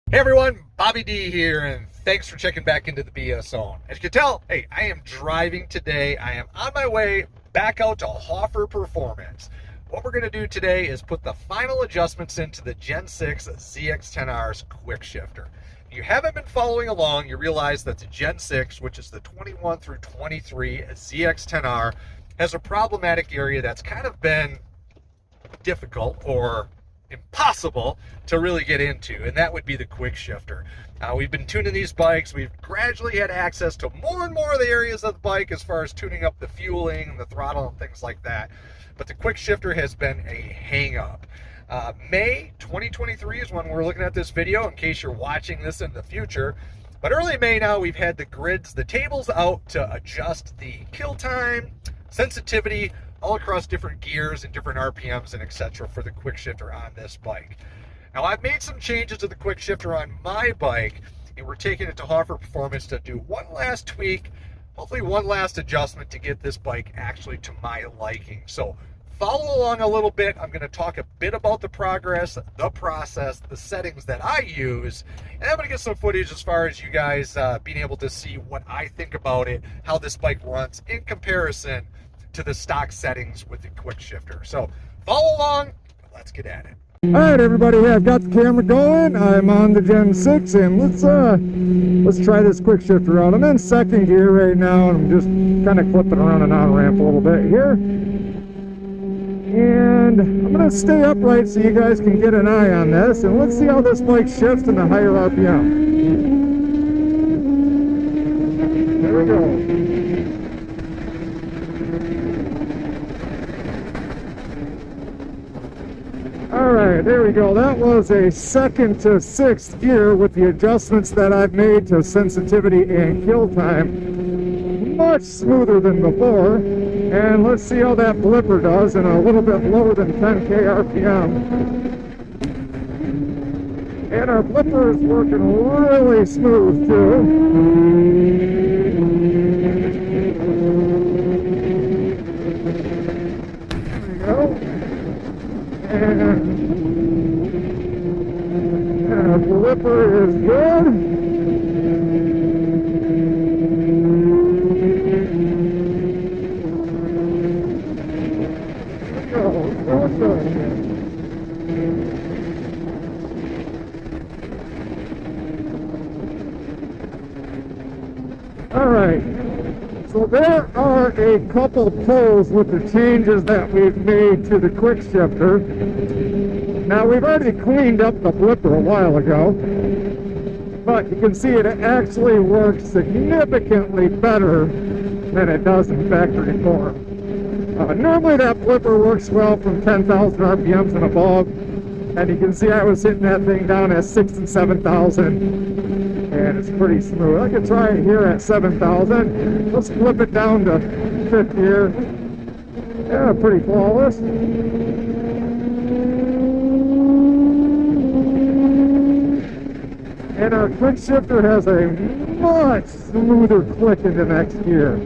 Hey everyone, Bobby D here, and thanks for checking back into the BS Zone. As you can tell, hey, I am driving today. I am on my way back out to Hoffer Performance. What we're going to do today is put the final adjustments into the Gen 6 Zx10r's quick shifter. If you haven't been following along, you realize that the Gen 6, which is the 21 through 23 Zx10r, has a problematic area that's kind of been difficult or impossible to really get into, and that would be the quick shifter. We've been tuning these bikes. We've gradually had access to more and more of the areas of the bike as far as tuning up the fueling and the throttle and things like that, but the quick shifter has been a hang up. May 2023 is when we're looking at this video, in case you're watching this in the future. But early May now, we've had the grids, the tables out to adjust the kill time, sensitivity, all across different gears and different RPMs and etc. for the quick shifter on this bike. Now, I've made some changes to the quick shifter on my bike, and we're taking it to Hoffer Performance to do one last tweak, hopefully one last adjustment to get this bike actually to my liking. So follow along a little bit. I'm going to talk a bit about the progress, the process, the settings that I use, and I'm going to get some footage as far as you guys being able to see what I think about it, how this bike runs in comparison to the stock settings with the quick shifter. So follow along, let's get at it. All right, everybody, I've got the camera going. I'm on the Gen 6, and let's try this quick shifter out. I'm in second gear right now, and I'm just kind of clipping around an on-ramp a little bit here. And I'm going to stay upright so you guys can get an eye on this, and let's see how this bike shifts in the higher RPM. There we go. Alright, there we go. That was a second to sixth gear with the adjustments that I've made to sensitivity and kill time. Much smoother than before. And let's see how that blipper does in a little bit lower than 10k RPM. And our blipper is working really smooth too. There we go. And our blipper is good. All right, so there are a couple pulls with the changes that we've made to the quick shifter. Now, we've already cleaned up the blipper a while ago, but you can see it actually works significantly better than it does in factory form. Normally that blipper works well from 10,000 RPMs and above, and you can see I was hitting that thing down at 6,000 and 7,000, and it's pretty smooth. I can try it here at 7,000. Let's flip it down to fifth gear. Yeah, pretty flawless. And our quick shifter has a much smoother click into next gear.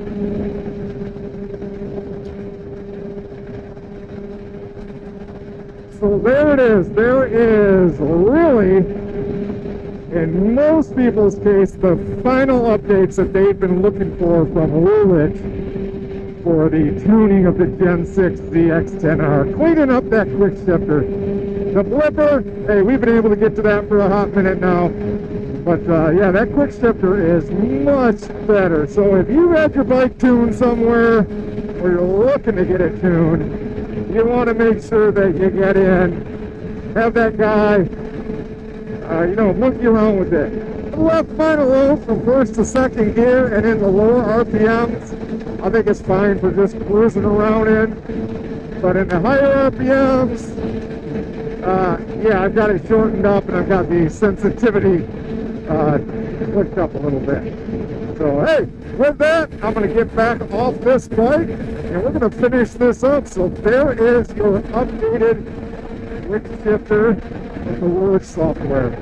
So there it is. There is really, in most people's case, the final updates that they've been looking for from woolich for the tuning of the Gen 6 Zx10r. Cleaning up that quick shifter. The blipper, hey, we've been able to get to that for a hot minute now. But yeah, that quick shifter is much better. So if you had your bike tuned somewhere, or you're looking to get it tuned, you want to make sure that you get in, have that guy, monkey around with it. Left final low from first to second gear and in the lower RPMs, I think it's fine for just cruising around in. But in the higher RPMs, yeah, I've got it shortened up and I've got the sensitivity clicked up a little bit. So hey, with that, I'm going to get back off this bike and we're going to finish this up. So there is your updated quick shifter with the woolich software.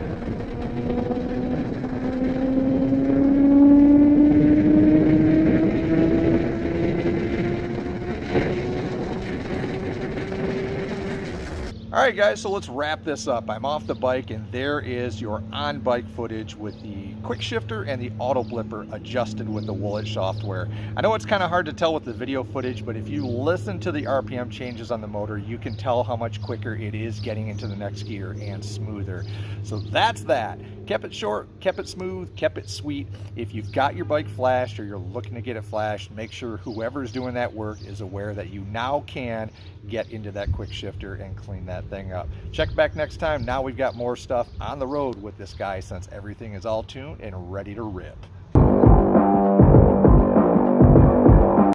All right, guys, so let's wrap this up. I'm off the bike and there is your on-bike footage with the quick shifter and the auto blipper adjusted with the woolich software. I know it's kind of hard to tell with the video footage, but if you listen to the RPM changes on the motor, you can tell how much quicker it is getting into the next gear and smoother. So that's that. Kept it short, kept it smooth, kept it sweet. If you've got your bike flashed or you're looking to get it flashed, make sure whoever's doing that work is aware that you now can get into that quick shifter and clean that thing up. Check back next time. Now we've got more stuff on the road with this guy since everything is all tuned and ready to rip.